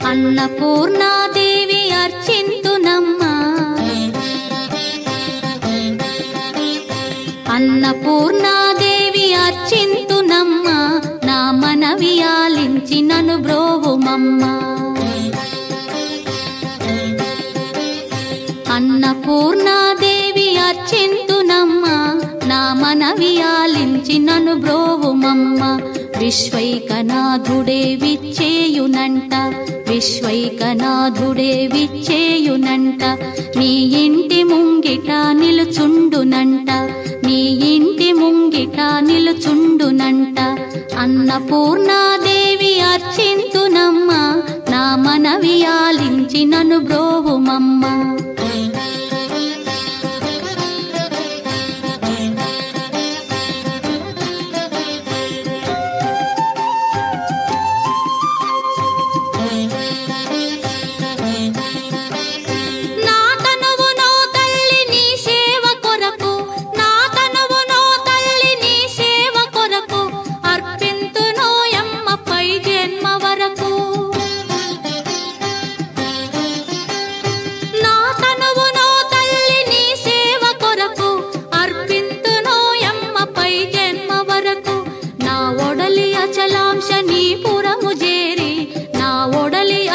అన్నపూర్ణాదేవి అర్చింతునమ్మా, అన్నపూర్ణాదేవి అర్చింతునమ్మా, నా మనవి ఆలించి నన్ను బ్రోవుమమ్మా. అన్నపూర్ణాదేవి అర్చింతునమ్మా, నా మనవి ఆలించి నన్ను బ్రోవుమమ్మా. విశ్వైకనాథుడే విచ్చేయునంట, విశ్వైకనాథుడే విచ్చేయునంట, నీ ఇంటి ముంగిట నిలుచుండునంట, నీ ఇంటి ముంగిట నిలుచుండునంట. అన్నపూర్ణాదేవి అర్చింతునమ్మా, నా మనవి ఆలించి నన్ను బ్రోవుమమ్మా.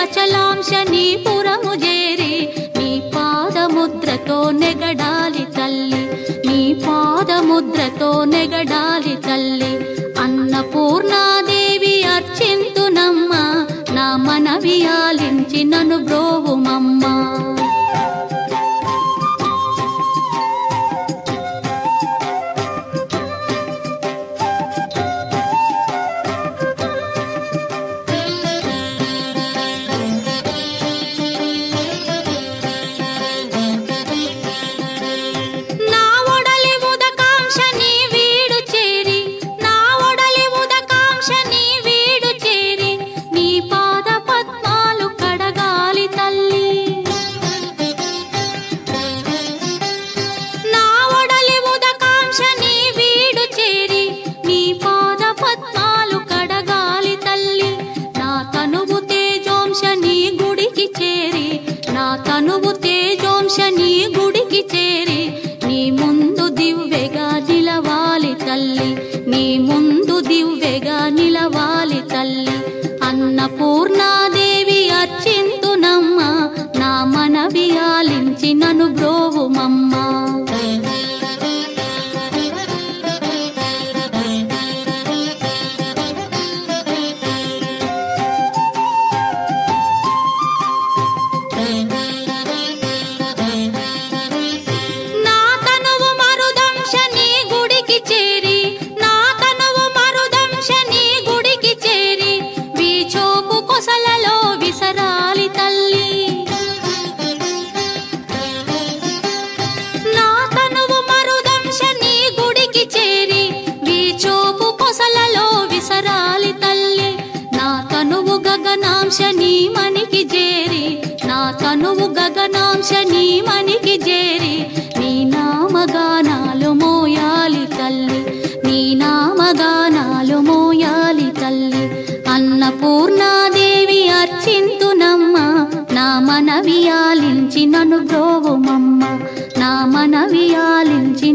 అచలాంశనీపురము చేరి నీ పాదముద్రతో నెగడాలి తల్లి, నీ పాదముద్రతో నెగడాలి తల్లి. అన్నపూర్ణాదేవి అర్చింతునమ్మా, నా మనవి ఆలించి నన్ను బ్రోవుమమ్మా. తనువు తేజోంశని గుడికి చేరి నీ ముందు దివ్వెగా నిలవాలి తల్లి, నీ ముందు దివ్వెగా నిలవాలి తల్లి. అన్నపూర్ణాదేవి అర్చింతునమ్మా, నా మనవి ఆలించి నన్ను బ్రోవుమమ్మా. గగనాంశని మనికి చేరి, నా తనువు గగనాంశని మనికి చేరి నీ నామగానాలు మోయాలి తల్లి, నీ నామగానాలు మోయాలి తల్లి. అన్నపూర్ణాదేవి అర్చింతునమ్మా, నా మనవి ఆలించి నన్ను బ్రోవుమమ్మా, నా మనవి ఆలించి